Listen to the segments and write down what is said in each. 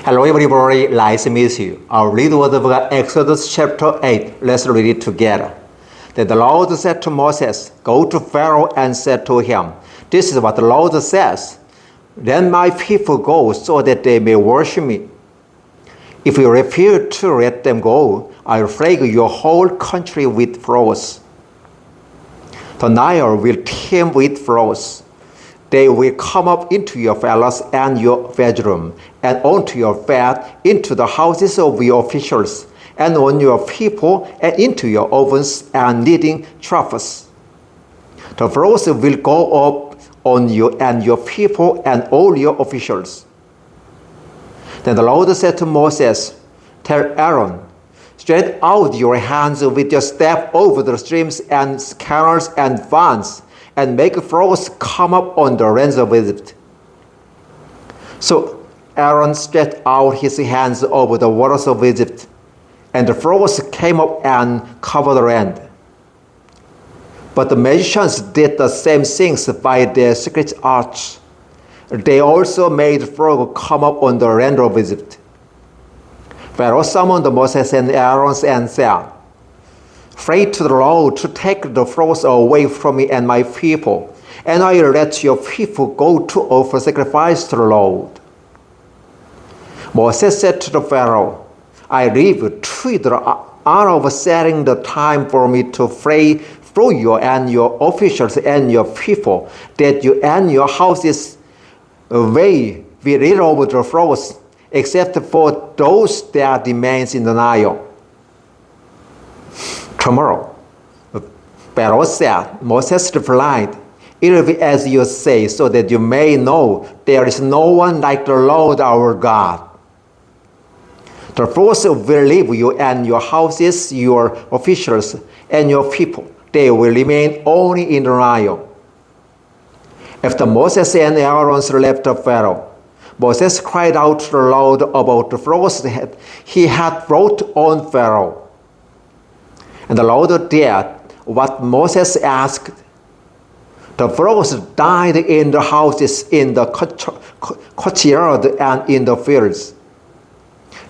Hello everybody, nice to meet you. Our read word of God, Exodus chapter 8. Let's read it together. Then the Lord said to Moses, "Go to Pharaoh and say to him, this is what the Lord says. Let my people go so that they may worship me. If you refuse to let them go, I will plague your whole country with frogs. The Nile will teem with frogs. They will come up into your palace and your bedroom, and onto your bed, into the houses of your officials, and on your people, and into your ovens and kneading troughs. The frogs will go up on you and your people and all your officials." Then the Lord said to Moses, "Tell Aaron, stretch out your hands with your staff over the streams and canals and ponds, and make frogs come up on the lands of Egypt." So Aaron stretched out his hands over the waters of Egypt, and the frogs came up and covered the land. But the magicians did the same things by their secret arts. They also made frogs come up on the land of Egypt. Pharaoh summoned Moses and Aaron and said, "Pray to the Lord to take the frogs away from me and my people, and I will let your people go to offer sacrifice to the Lord." Moses said to the Pharaoh, "I leave to you the honor of setting the time for me to pray through you and your officials and your people, that you and your houses may be rid of the frogs, except for those that remain in the Nile." "Tomorrow," Pharaoh said. Moses replied, "It will be as you say, so that you may know there is no one like the Lord our God. The frogs will leave you and your houses, your officials, and your people. They will remain only in the Nile." After Moses and Aaron left Pharaoh, Moses cried out to the Lord about the frogs that he had brought on Pharaoh. And the Lord did what Moses asked. The frogs died in the houses, in the courtyard, and in the fields.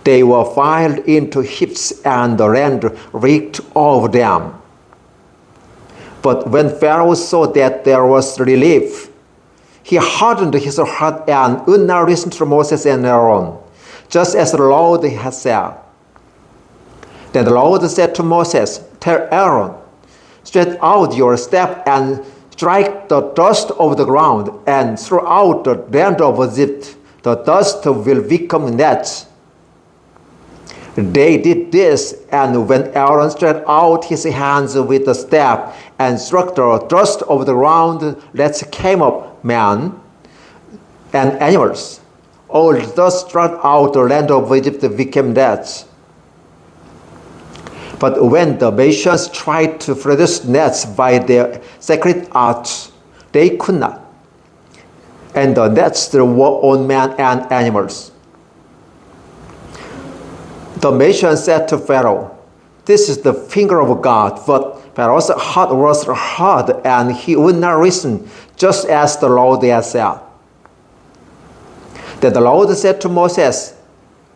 They were piled into heaps, and the land reeked of them. But when Pharaoh saw that there was relief, he hardened his heart and would not listen to Moses and Aaron, just as the Lord had said. Then the Lord said to Moses, "Tell Aaron, stretch out your staff and strike the dust of the ground, and throughout the land of Egypt the dust will become nets." They did this, and when Aaron stretched out his hands with the staff and struck the dust of the ground, nets came up, men and animals. All the dust struck out the land of Egypt became nets. But when the magicians tried to produce nets by their secret arts, they could not. And the nets were on men and animals. The magician said to Pharaoh, "This is the finger of God." But Pharaoh's heart was hard, and he would not listen, just as the Lord had said. Then the Lord said to Moses,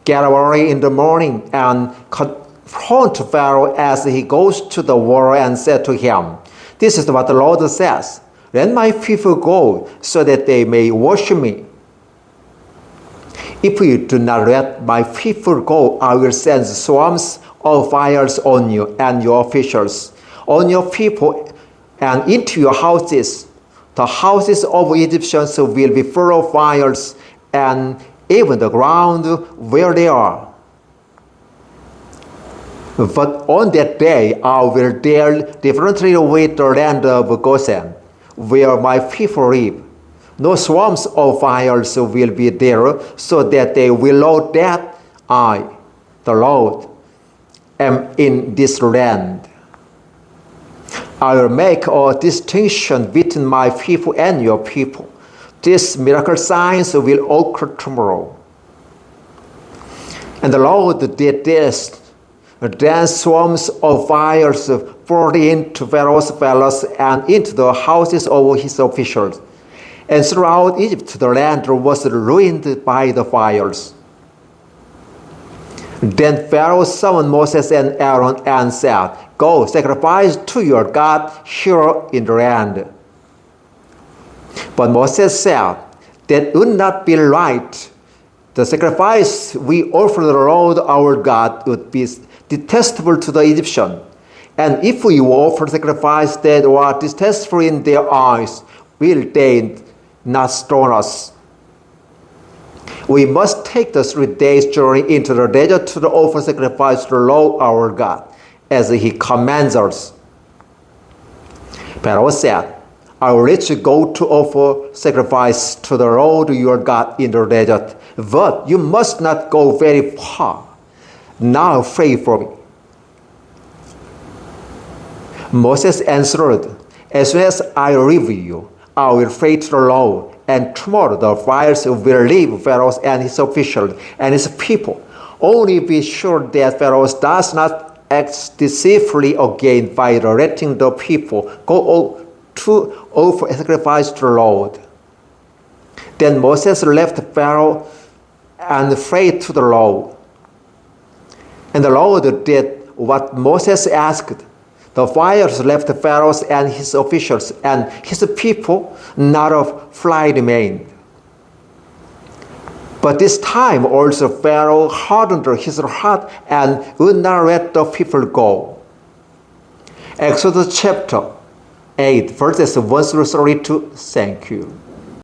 "Get early in the morning and confront Pharaoh as he goes to the water, and said to him, 'This is what the Lord says. Let my people go so that they may worship me. If you do not let my people go, I will send swarms of fires on you and your officials, on your people, and into your houses. The houses of Egyptians will be full of fires, and even the ground where they are. But on that day I will deal differently with the land of Goshen, where my people live. No swarms of fires will be there, so that they will know that I, the Lord, am in this land. I will make a distinction between my people and your people. These miracle signs will occur tomorrow." And the Lord did this. Then swarms of fires poured into Pharaoh's palace and into the houses of his officials. And throughout Egypt, the land was ruined by the fires. Then Pharaoh summoned Moses and Aaron and said, "Go, sacrifice to your God here in the land." But Moses said, "That would not be right. The sacrifice we offer the Lord our God would be detestable to the Egyptian. And if we offer sacrifice that were detestable in their eyes, will they not stone us? We must take the 3 days' journey into the desert to offer sacrifice to the Lord our God, as he commands us." Pharaoh said, "I will let you go to offer sacrifice to the Lord your God in the desert, but you must not go very far. Now pray for me." Moses answered, "As soon as I leave you, I will pray to the Lord, and tomorrow the fires will leave Pharaoh and his officials and his people. Only be sure that Pharaoh does not act deceitfully again by letting the people go to offer sacrifice to the Lord." Then Moses left Pharaoh and prayed to the Lord. And the Lord did what Moses asked. The fires left Pharaoh and his officials and his people, not a fly remained. But this time also Pharaoh hardened his heart and would not let the people go. Exodus chapter 8, verses 1 through 32. Thank you.